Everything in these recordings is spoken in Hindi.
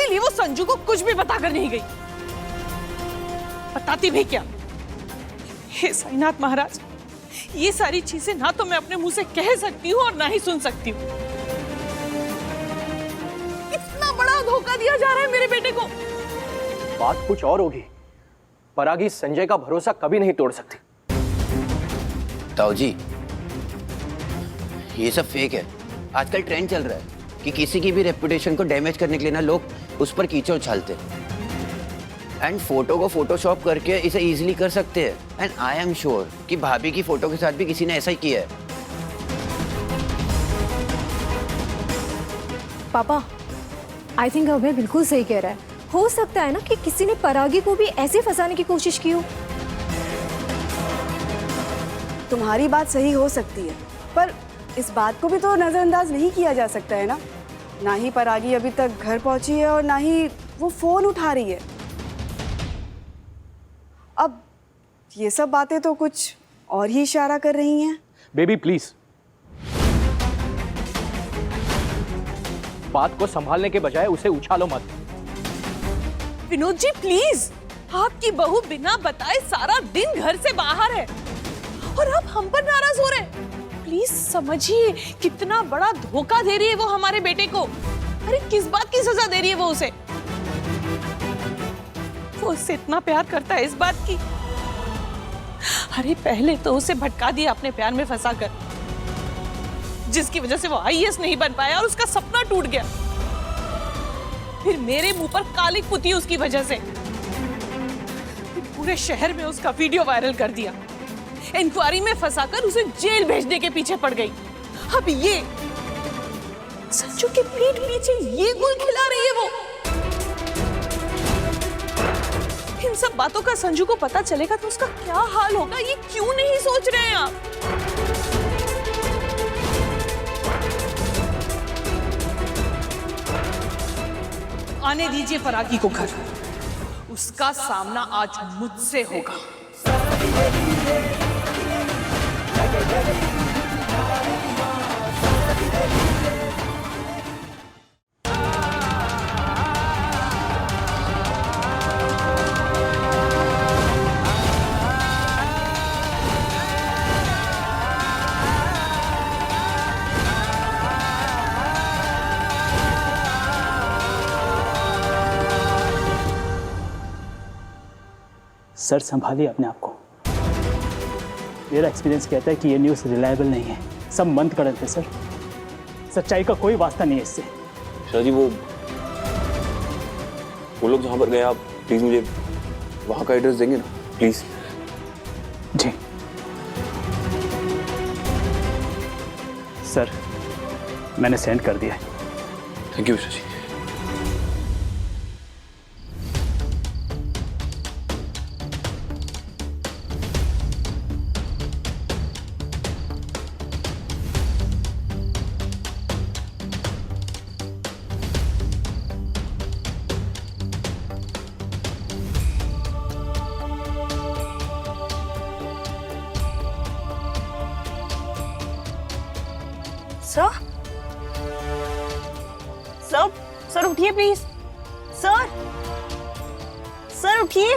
इसीलिए वो संजू को कुछ भी बताकर नहीं गई। बताती भी क्या? हे साईनाथ महाराज, ये सारी चीजें ना तो मैं अपने मुंह से कह सकती हूँ और ना ही सुन सकती हूँ। इतना बड़ा धोखा दिया जा रहा है मेरे बेटे को। बात कुछ और होगी। परागी संजय का भरोसा कभी नहीं तोड़ सकती। ताऊ जी, ये सब फेक है। आजकल ट्रेंड चल रहा है कि किसी की भी रेपुटेशन को डैमेज करने के लिए ना लोग उस पर कीचड़ उछालते हैं एंड फोटो को फोटोशॉप करके इसे इजीली कर सकते हैं। एंड आई एम श्योर कि भाभी की फोटो के साथ भी किसी ने ऐसा ही किया है। पापा, आई थिंक अभय बिल्कुल सही कह रहा है। हो सकता है ना कि किसी ने परागी को भी ऐसे फंसाने की कोशिश की हो। तुम्हारी बात सही हो सकती है, पर इस बात को भी तो नजरअंदाज नहीं किया जा सकता है ना। ना ही परागी अभी तक घर पहुंची है और ना ही वो फोन उठा रही है। अब ये सब बातें तो कुछ और ही इशारा कर रही हैं। बेबी प्लीज, बात को संभालने के बजाय उसे उछालो मत। विनोद जी प्लीज, आपकी बहू बिना बताए सारा दिन घर से बाहर है और आप हम पर नाराज हो रहे हैं। प्लीज समझिए, कितना बड़ा धोखा दे रही है वो हमारे बेटे को। अरे किस बात की सजा दे रही है वो उसे? वो उससे इतना प्यार करता है इस बात की। अरे पहले तो उसे भटका दिया अपने प्यार में फंसाकर, जिसकी वजह से वो आईएएस नहीं बन पाया और उसका सपना टूट गया। फिर मेरे मुंह पर काली पुती उसकी वजह से। पूरे शहर में उसका वीडियो वायरल कर दिया। इंक्वायरी में फंसाकर उसे जेल भेजने के पीछे पड़ गई। अब ये संजू के पीठ पीछे ये गुल खिला रही है वो। इन सब बातों का संजू को पता चलेगा तो उसका क्या हाल होगा, ये क्यों नहीं सोच रहे हैं आप? आने दीजिए परागी को घर। उसका सामना आज मुझसे होगा। सर संभालिए अपने आप को। मेरा एक्सपीरियंस कहता है कि ये न्यूज़ रिलायबल नहीं है, सब मंद कड़न थे सर। सच्चाई का कोई वास्ता नहीं है इससे। शाह जी, वो लोग जहाँ पर गए, आप प्लीज मुझे वहाँ का एड्रेस देंगे ना प्लीज? जी सर, मैंने सेंड कर दिया है। Thank you Shah ji. Sir, sir, sir उठिए प्लीज। सर, सर उठिए।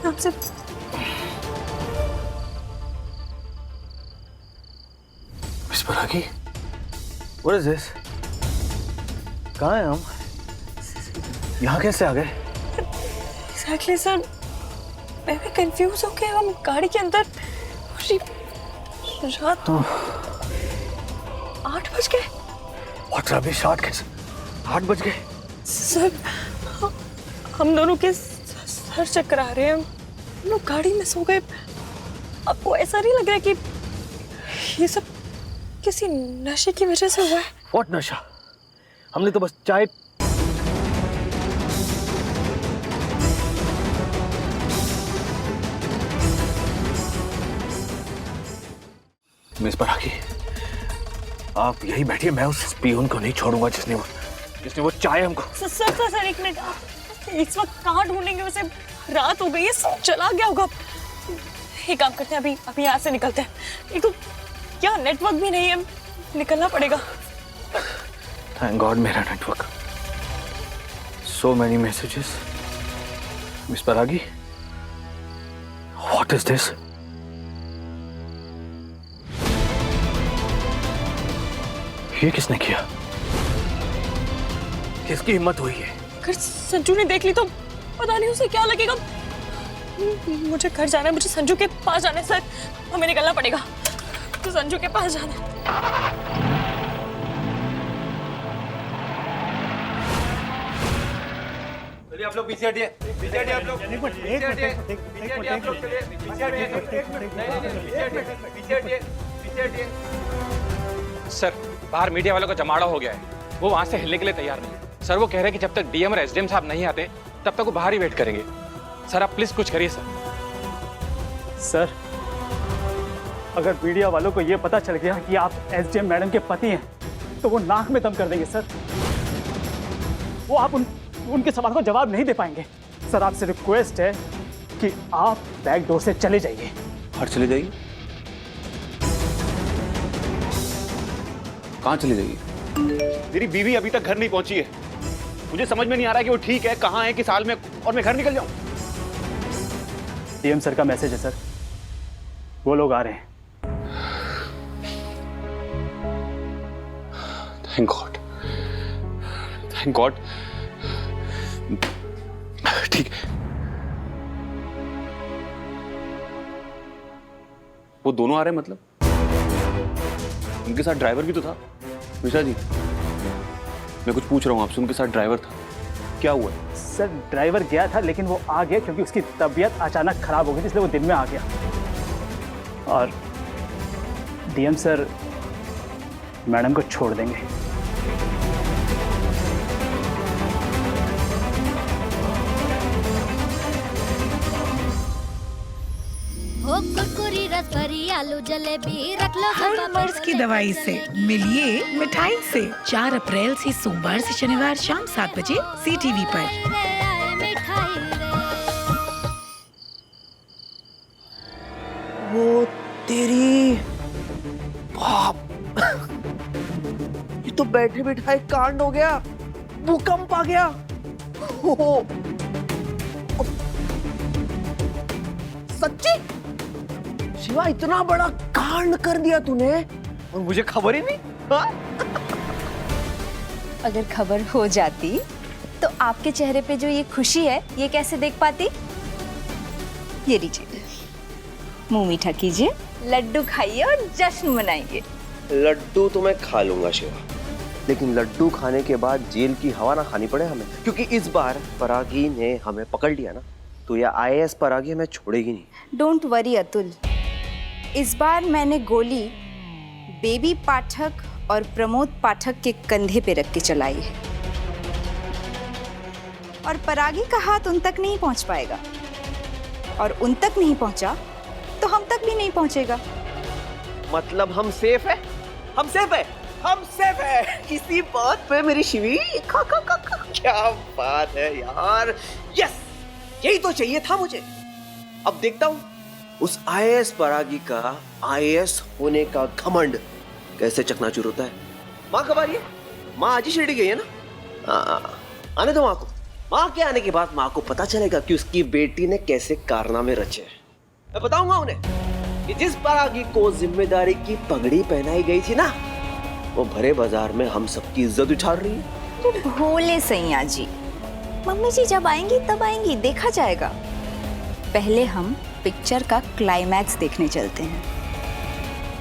आपसे मिस परागी, व्हाट इज दिस? कहाँ हैं हम? यहाँ कैसे आ गए? एग्जैक्टली सर, मैं भी कंफ्यूज हो गया। हम गाड़ी के अंदर रात 8 बज गए। What rubbish, 8 बज गए। सर, हम दोनों के सर चकरा रहे हैं। हम लोग गाड़ी में सो गए। आपको ऐसा नहीं लग रहा कि ये सब किसी नशे की वजह से हुआ है? What नशा? हमने तो बस चाय। मिस परागी, आप यही बैठिए, मैं उस पियून को नहीं छोड़ूंगा जिसने वो चाय हमको। सर एक मिनट, इस वक्त कहाँ ढूंढेंगे उसे? रात हो गई है, सब चला गया होगा। एक काम करते हैं, अभी अभी यहाँ से निकलते हैं। एक तो क्या नेटवर्क भी नहीं है, निकलना पड़ेगा। थैंक गॉड मेरा network. So many messages. Miss परागी, व्हाट इज दिस? ये किसने किया? किसकी हिम्मत हुई है? अगर संजू ने देख ली तो पता नहीं उसे क्या लगेगा। मुझे घर जाना है, मुझे संजू के पास जाना है सर, हमें निकलना पड़ेगा। तो संजू के पास जाना है। चलिए आप लोग पीछे हटिए, पीछे हटिए आप लोग, पीछे हटिए, पीछे हटिए आप लोग, चलिए पीछे हटिए, पीछे हटिए, पीछे हटिए, पीछे हटिए। सर, बाहर मीडिया वालों का जमावड़ा हो गया है, वो वहां से हिलने के लिए तैयार नहीं। सर वो कह रहे हैं कि जब तक डीएम और एसडीएम साहब नहीं आते तब तक वो बाहर ही वेट करेंगे। सर आप प्लीज कुछ करिए सर। सर, अगर मीडिया वालों को ये पता चल गया कि आप एसडीएम मैडम के पति हैं, तो वो नाक में दम कर देंगे सर। वो आप उनके सवाल को जवाब नहीं दे पाएंगे। सर आपसे रिक्वेस्ट है कि आप बैक डोर से चले जाइए। और चली जाएगी? कहाँ चली जाएगी? मेरी बीवी अभी तक घर नहीं पहुंची है। मुझे समझ में नहीं आ रहा कि वो ठीक है, कहाँ है, किस हाल में, और मैं घर निकल जाऊं। डीएम सर का मैसेज है सर, वो लोग आ रहे हैं। Thank God, thank God. ठीक है, वो दोनों आ रहे हैं मतलब? उनके साथ ड्राइवर भी तो था। मिश्रा जी, मैं कुछ पूछ रहा हूँ आपसे, उनके साथ ड्राइवर था, क्या हुआ? सर ड्राइवर गया था, लेकिन वो आ गया क्योंकि उसकी तबीयत अचानक खराब हो गई थी, इसलिए वो दिन में आ गया। और डीएम सर मैडम को छोड़ देंगे। हो कुरकुरी रसभरी आलू जलेबी रख लो हर मर्ज की दवाई से मिलिए मिठाई से। 4 अप्रैल से सोमवार से शनिवार शाम 7 बजे CTV पर। वो तेरी बाप, ये तो बैठे बैठाए कांड हो गया, भूकंप आ गया। हो सच्ची शिवा, इतना बड़ा कांड कर दिया तूने और मुझे खबर ही नहीं। हाँ? अगर खबर हो जाती तो आपके चेहरे पे जो ये खुशी है, ये कैसे देख पाती? ये लीजिए, मुंह मीठा कीजिए, लड्डू खाइए और जश्न मनाइए। लड्डू तो मैं खा लूंगा शिवा, लेकिन लड्डू खाने के बाद जेल की हवा ना खानी पड़े हमें, क्योंकि इस बार परागी ने हमें पकड़ लिया ना, तो यह IAS परागी हमें छोड़ेगी नहीं। डोंट वरी अतुल, इस बार मैंने गोली बेबी पाठक और प्रमोद पाठक के कंधे पे रख के चलाई है, और परागी का हाथ उन तक नहीं पहुंच पाएगा, और उन तक नहीं पहुंचा तो हम तक भी नहीं पहुंचेगा। मतलब हम सेफ है, हम सेफ है, हम सेफ है। इसी बात पे मेरी शिवी खा खा खा खा। क्या बात है यार, यस, यही तो चाहिए था मुझे। अब देखता हूँ उस IAS परागी का IAS होने का घमंड कैसे चकनाचूर होता है। माँ कब आ रही है? माँ आज ही शिरडी गई है ना? आने दो माँ को। माँ के आने के बाद माँ को पता चलेगा कि उसकी बेटी ने कैसे कारनामे रचे। मैं बताऊंगा उन्हें कि जिस परागी को जिम्मेदारी की पगड़ी पहनाई गई थी ना, वो भरे बाजार में हम सबकी इज्जत उछाल रही है। तो भोले सैया जी, मम्मी जी जब आएंगी तब आएंगी, देखा जाएगा। पहले हम पिक्चर का क्लाइमैक्स देखने चलते हैं।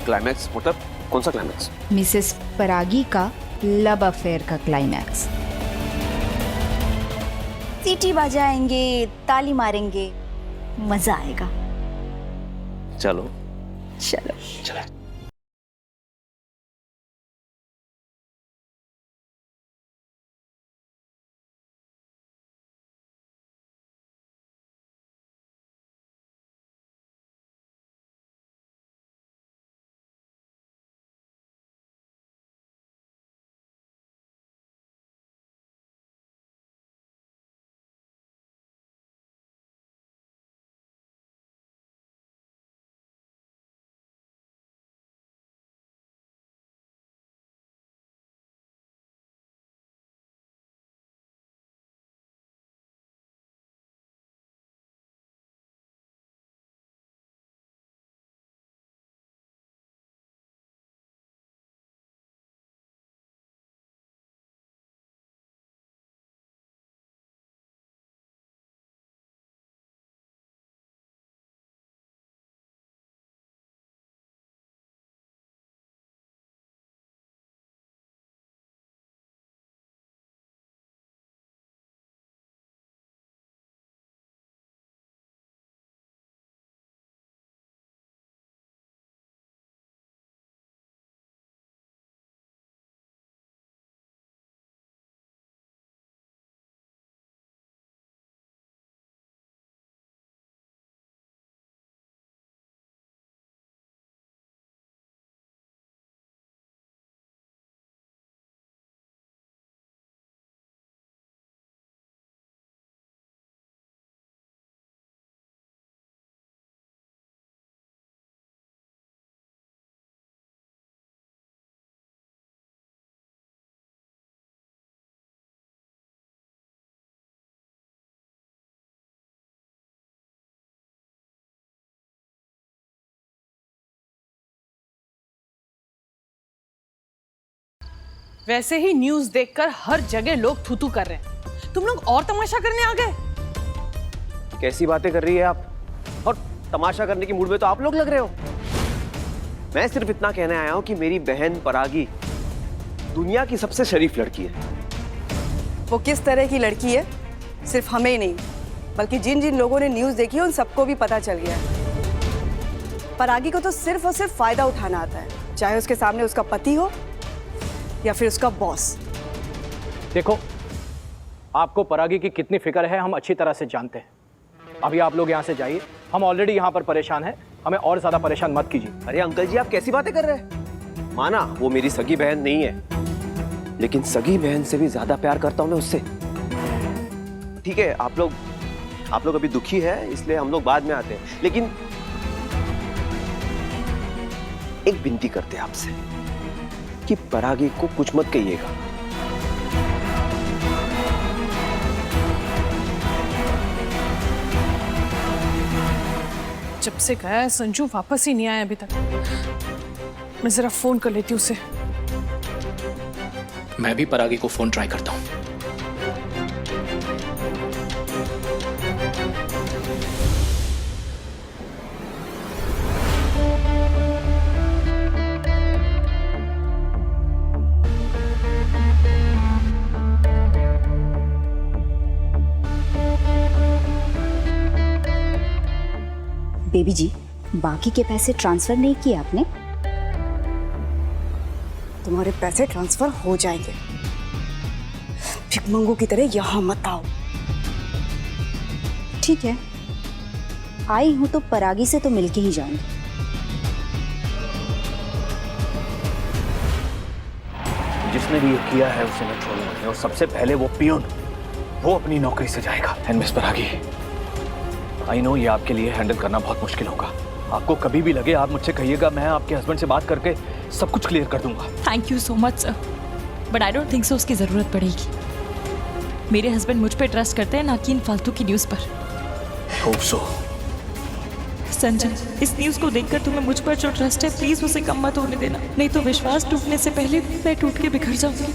क्लाइमैक्स मतलब कौन सा क्लाइमैक्स? मिसेस परागी का लव अफेयर का क्लाइमैक्स। सीटी बजाएंगे, ताली मारेंगे, मजा आएगा। चलो चलो चलो। वैसे ही न्यूज़ देखकर हर जगह लोग थूथू कर रहे हैं, तुम लोग और तमाशा करने आ गए। कैसी बातें कर रही है आप? और तमाशा करने की मूड में तो आप लोग लग रहे हो। मैं सिर्फ इतना कहने आया हूं कि मेरी बहन परागी दुनिया की सबसे शरीफ लड़की है। वो किस तरह की लड़की है सिर्फ हमें ही नहीं, बल्कि जिन जिन लोगों ने न्यूज़ देखी है उन सबको भी पता चल गया है। परागी को तो सिर्फ और सिर्फ फायदा उठाना आता है, चाहे उसके सामने उसका पति हो या फिर उसका बॉस। देखो, आपको परागी की कितनी फिक्र है हम अच्छी तरह से जानते हैं। अभी आप लोग यहाँ से जाइए, हम ऑलरेडी यहाँ पर परेशान हैं, हमें और ज्यादा परेशान मत कीजिए। अरे अंकल जी, आप कैसी बातें कर रहे हैं? माना वो मेरी सगी बहन नहीं है, लेकिन सगी बहन से भी ज्यादा प्यार करता हूं मैं उससे। ठीक है, आप लोग अभी दुखी है, इसलिए हम लोग बाद में आते हैं, लेकिन एक विनती करते हैं आपसे कि परागी को कुछ मत कहिएगा। जब से गया है संजू वापस ही नहीं आया अभी तक। मैं जरा फोन कर लेती हूँ उसे। मैं भी परागी को फोन ट्राई करता हूँ। बेबी जी, बाकी के पैसे ट्रांसफर नहीं किए आपने? तुम्हारे पैसे ट्रांसफर हो जाएंगे। भिखमंगों की तरह यहां मत आओ। ठीक है, आई हूं तो परागी से तो मिलके ही जाऊंगी। जिसने भी ये किया है उसे मैं छोड़ूंगा नहीं, और सबसे पहले वो पियून, वो अपनी नौकरी से जाएगा। एंड मिस परागी, आई नो ये आपके लिए हैंडल करना बहुत मुश्किल होगा। आपको कभी भी लगे आप मुझसे कहिएगा, मैं आपके हस्बैंड से बात करके सब कुछ क्लियर कर दूंगा। Thank you so much sir, but I don't think so उसकी ज़रूरत पड़ेगी। मेरे हस्बैंड मुझ पे ट्रस्ट करते हैं, ना कि इन फालतू की न्यूज़ पर। Hope so. संजय, इस न्यूज़ को देखकर तुम्हें मुझ पर जो ट्रस्ट है, प्लीज़ उसे कम मत होने देना, नहीं तो विश्वास टूटने से पहले मैं टूट के बिखर जाऊंगी।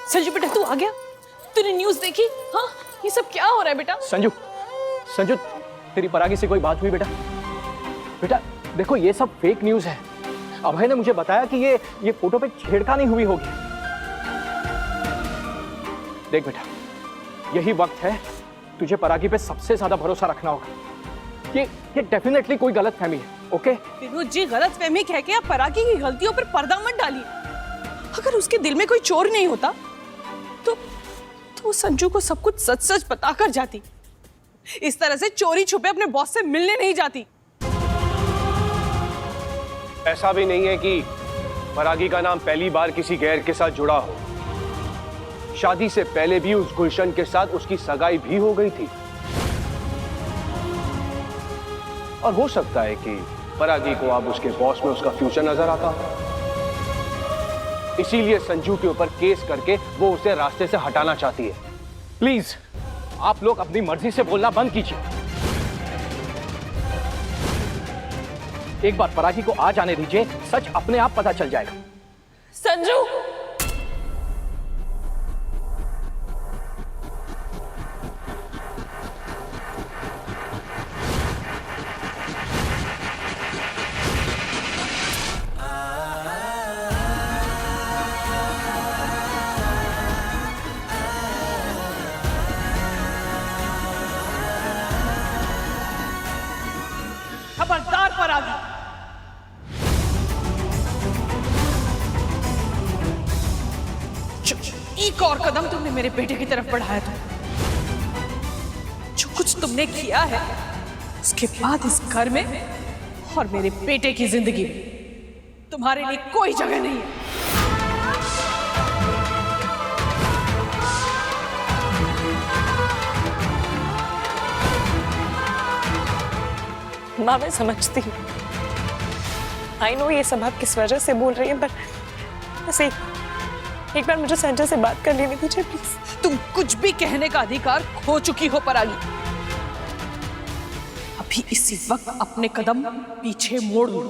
संजू बेटा, तू आ गया? तूने न्यूज़ देखी? हाँ, ये सब क्या हो रहा है बेटा? संजू, तेरी परागी से कोई बात हुई बेटा? बेटा देखो, ये सब फेक न्यूज़ है। अभय ने मुझे बताया कि ये फोटो पे छेड़खानी हुई होगी। देख बेटा, यही वक्त है तुझे परागी पे सबसे ज्यादा भरोसा रखना होगा। ये डेफिनेटली कोई गलत फहमी है। ओके विनोद जी, गलत फहमी कह के आप परागी की गलतियों पर पर्दा मत डालिए। अगर उसके दिल में कोई चोर नहीं होता तो संजू को सब कुछ सच सच बता कर जाती। इस तरह से चोरी छुपे अपने बॉस से मिलने नहीं जाती। ऐसा भी नहीं है कि परागी का नाम पहली बार किसी गैर के साथ जुड़ा हो। शादी से पहले भी उस गुलशन के साथ उसकी सगाई भी हो गई थी, और हो सकता है कि परागी को अब उसके बॉस में उसका फ्यूचर नजर आता हो। इसीलिए संजू के ऊपर केस करके वो उसे रास्ते से हटाना चाहती है। प्लीज आप लोग अपनी मर्जी से बोलना बंद कीजिए। एक बार परागी को आ जाने दीजिए, सच अपने आप पता चल जाएगा। संजू, खबरदार परागी, एक और कदम तुमने मेरे बेटे की तरफ बढ़ाया तो जो कुछ तुमने किया है उसके बाद इस घर में और मेरे बेटे की जिंदगी में तुम्हारे लिए कोई जगह नहीं है। माँ, मैं समझती हूँ, आई नो ये सब आप किस वजह से बोल रही हैं, पर बस एक बार मुझे संजय से बात कर लेनी दीजिए प्लीज। तुम कुछ भी कहने का अधिकार खो चुकी हो परागी। अभी इसी वक्त अपने कदम पीछे मोड़ लो।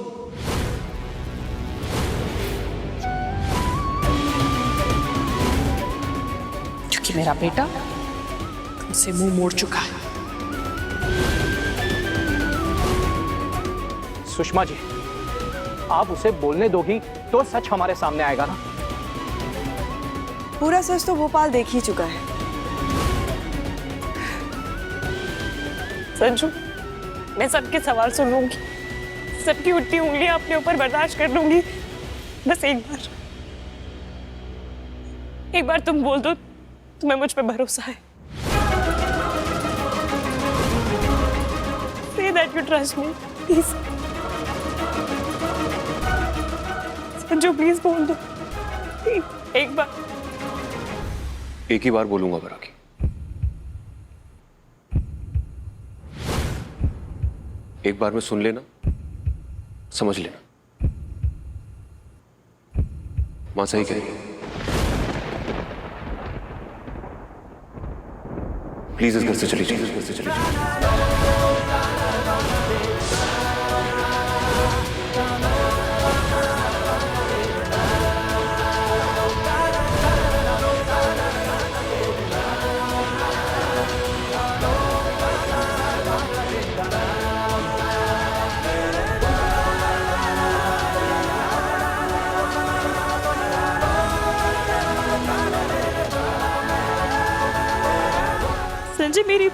क्योंकि मेरा बेटा तुमसे मुंह मोड़ चुका है। सुषमा जी, आप उसे बोलने दोगी तो सच हमारे सामने आएगा ना। पूरा सच तो भोपाल देख ही चुका है। संजू, मैं सबके सवाल सुन लूंगी, सबकी उठती उंगलियां अपने ऊपर बर्दाश्त कर लूंगी। बस एक बार तुम बोल दो, तुम्हें मुझ पे भरोसा है। Say that you trust me, please. Sanju please बोल दो, एक बार। एक ही बार बोलूंगा परागी। एक बार में सुन लेना, समझ लेना। मां सही कह रही है। प्लीज इस घर से चली जाइए, इस घर से चली जाइए। संजय मेरी